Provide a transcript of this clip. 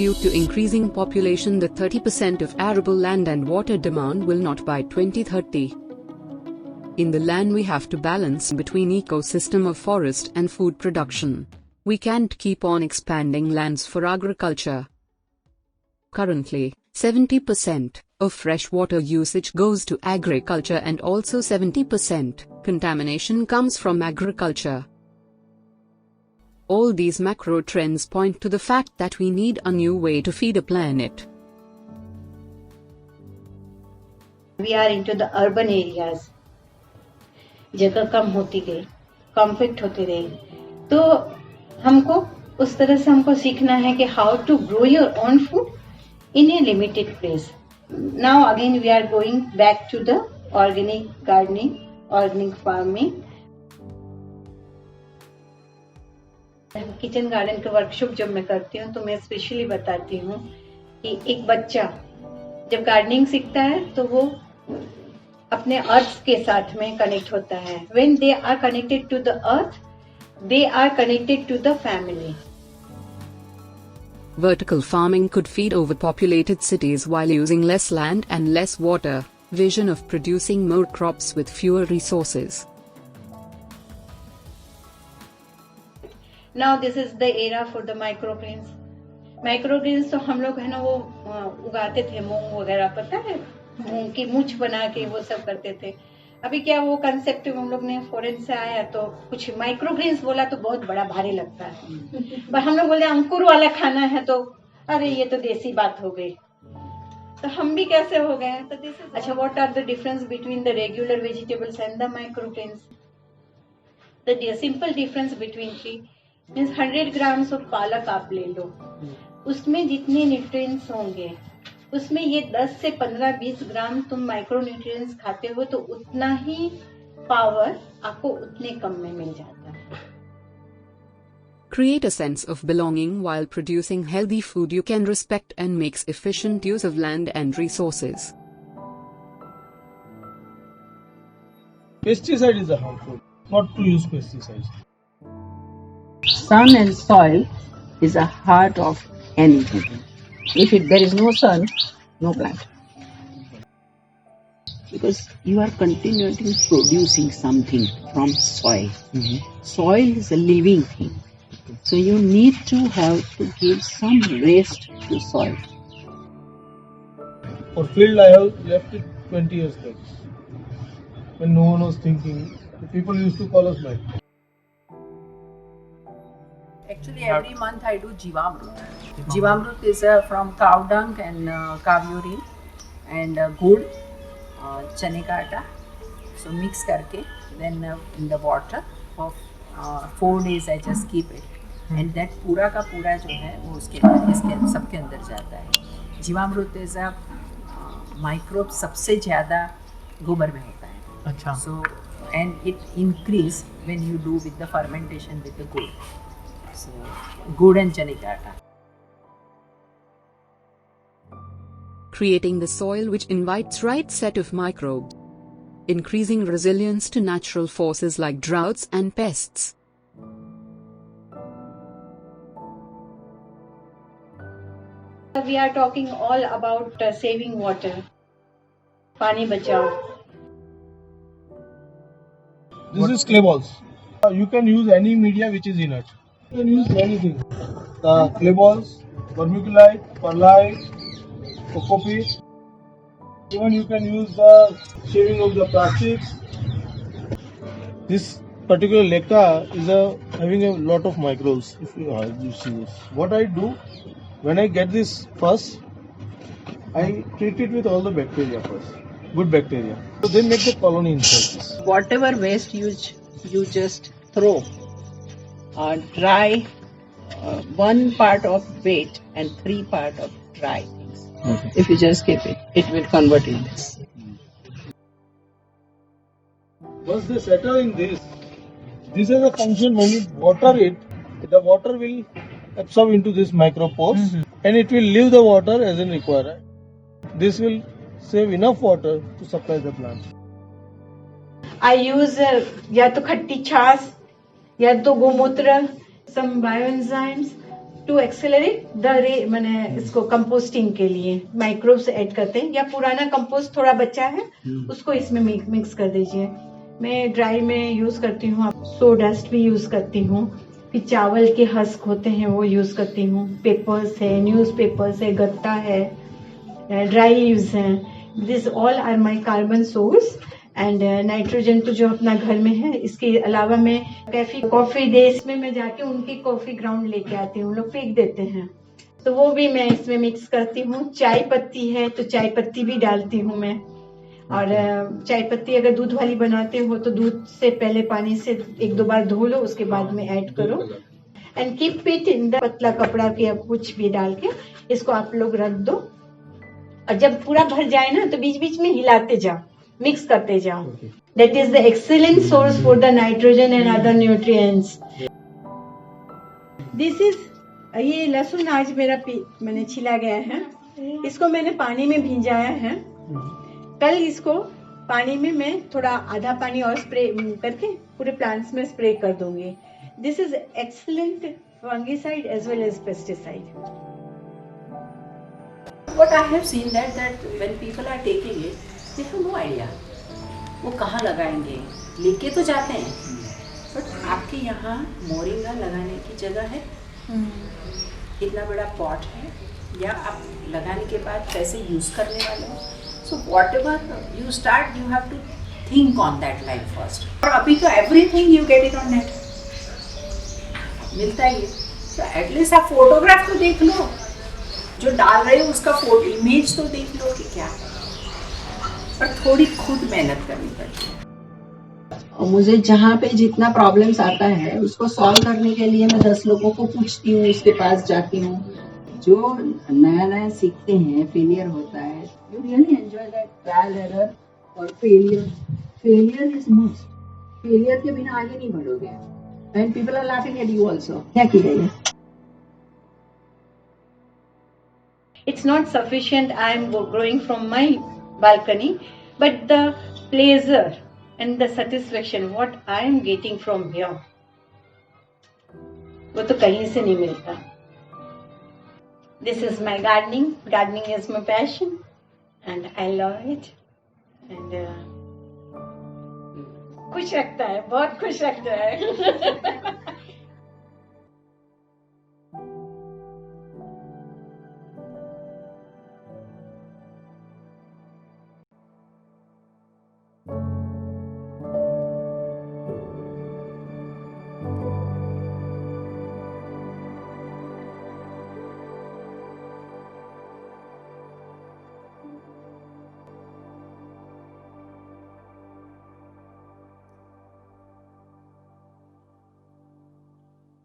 Due to increasing population, the 30% of arable land and water demand will not by 2030. In the land we have to balance between ecosystem of forest and food production. We can't keep on expanding lands for agriculture. Currently, 70% of fresh water usage goes to agriculture and also 70% contamination comes from agriculture. All these macro trends point to the fact that we need a new way to feed a planet. We are into the urban areas. जगह कम होती गई, compact होते रहे, तो हमको उस तरह से हमको सीखना है कि how to grow your own food in a limited place. Now again we are going back to the organic gardening, organic farming. Kitchen garden का वर्कशॉप जब मैं करती हूँ तो मैं स्पेशली बताती हूँ कि एक बच्चा जब गार्डनिंग सीखता है तो वो अपने अर्थ के साथ में कनेक्ट होता है. When they are connected to the earth, they are connected to the family. Vertical farming could feed overpopulated cities while using less land and less water. Vision of producing more crops with fewer resources. Now this is the era for the microgreens. Microgreens तो हम लोग है ना वो उगाते थे, मूंग वगैरह, पता है, मूंग की मूछ बना के वो सब करते थे. अभी क्या वो कंसेप्ट हम लोग ने फॉरेन से आया तो कुछ माइक्रोग्रेन्स बोला तो बहुत बड़ा भारी लगता है, पर हम लोग बोले अंकुर वाला खाना है तो अरे ये तो देसी बात हो गई. तो हम भी कैसे हो गए. तो अच्छा, what are the difference between the regular vegetables and the microgreens? The simple difference between three means 100 grams of palak आप ले लो, उसमें जितने न्यूट्रिएंट्स होंगे उसमें ये 10 से 15-20 ग्राम तुम माइक्रो न्यूट्रिएंट्स खाते हो तो उतना ही पावर आपको उतने कम में मिल जाता है. Create a sense of belonging while producing healthy food you can respect and makes efficient use of land and resources. Pesticide is harmful, not to use pesticides. Sun and soil is the heart of anything. If there is no sun, no plant. Because you are continually producing something from soil. Soil is a living thing. So you need to have to give some rest to soil. For field I have left it 20 years back. When no one was thinking, the people used to call us back. Actually, every month I do Jivamrut. Jivamrut is from cow dung and cow urine and gur, chane ka atta. So mix करके then in the water for 4 days I just keep it. And that पूरा का पूरा जो है वो उसके अंदर, इसके सबके अंदर जाता है. जीवामृत is a microbe सबसे ज़्यादा गोबर में होता है. अच्छा. So and it increase when you do with the fermentation with the gur. So, gur and chane ka atta. Creating the soil which invites right set of microbes. Increasing resilience to natural forces like droughts and pests. We are talking all about saving water. पानी बचाओ. This is clay balls. You can use any media which is inert. You can use anything. The clay balls, vermiculite, perlite, cocopeat. Even you can use the shaving of the plastics. This particular leca is having a lot of microbes. If you see this, what I do when I get this first, I treat it with all the bacteria first, good bacteria. So they make the colony inside this. Whatever waste you just throw, dry, 1 part of wet and 3 part of dry things. Okay. If you just keep it, it will convert in this. Once they settle in this is a function. When you water it, the water will absorb into this micropores and it will leave the water as in required. This will save enough water to supply the plant. I use या तो खट्टी छाछ या तो गोमूत्र, some bioenzymes, to accelerate the मैंने इसको composting के लिए माइक्रोब्स ऐड करते हैं, या पुराना कंपोस्ट थोड़ा बचा है उसको इसमें मिक्स कर दीजिए। मैं ड्राई में यूज करती हूँ, सो डस्ट भी यूज करती हूँ, फिर चावल के हस्क होते हैं वो यूज करती हूँ, पेपर्स है, न्यूज पेपर्स है, गत्ता है, ड्राई लीव्स हैं। This all are my carbon source and nitrogen तो जो अपना घर में है। इसके अलावा मैं कॉफी डेज में मैं जाके उनकी कॉफी ग्राउंड लेके आती हूँ, लोग फेंक देते हैं तो वो भी मैं इसमें मिक्स करती हूँ। चाय पत्ती है तो चाय पत्ती भी डालती हूँ मैं, और चाय पत्ती अगर दूध वाली बनाते हो तो दूध से पहले पानी से 1-2 बार धो लो, उसके बाद में ऐड करो and keep it in the पतला कपड़ा के कुछ भी डाल के इसको आप लोग रख दो। और जब पूरा भर जाए ना तो बीच बीच में हिलाते जाओ, मिक्स करते जाओ। That is the excellent source for the nitrogen and other nutrients. This is, ये लहसुन आज मेरा मैंने छिला गया है, इसको मैंने पानी में भिंजाया है। कल इसको पानी में मैं थोड़ा आधा पानी और स्प्रे करके पूरे प्लांट्स में स्प्रे कर दूंगी। This is excellent fungicide as well as pesticide. What I have seen that when people are taking it, they have no idea वो कहाँ लगाएंगे, लेके तो जाते हैं, बट आपके यहाँ मोरिंगा लगाने की जगह है, इतना बड़ा पॉट है, या आप लगाने के बाद कैसे यूज करने वाले हो। So whatever you start, you have to think on that line first. और अभी तो everything you get it on net, मिलता ही है। तो एटलीस्ट आप फोटोग्राफ तो देख लो, जो डाल रहे हो उसका फोटो इमेज तो देख लो कि क्या है, पर थोड़ी खुद मेहनत करनी पड़ती है। और मुझे जहाँ पे जितना प्रॉब्लम्स आता है उसको सॉल्व करने के लिए मैं 10 लोगों को पूछती हूँ, उसके पास जाती हूँ। जो नया नया सीखते हैं, फेलियर होता है, you really enjoy that trial error और फेलियर इज मस्ट। फेलियर के बिना आगे नहीं बढ़ोगे and people are laughing at you also. क्या कीजिएगा? It's not sufficient I am growing from my balcony, but the pleasure and the satisfaction what I am getting from here, वो तो कहीं से नहीं मिलता। This is my gardening. Gardening is my passion and I love it. And खुश रखता है, बहुत खुश रखता है।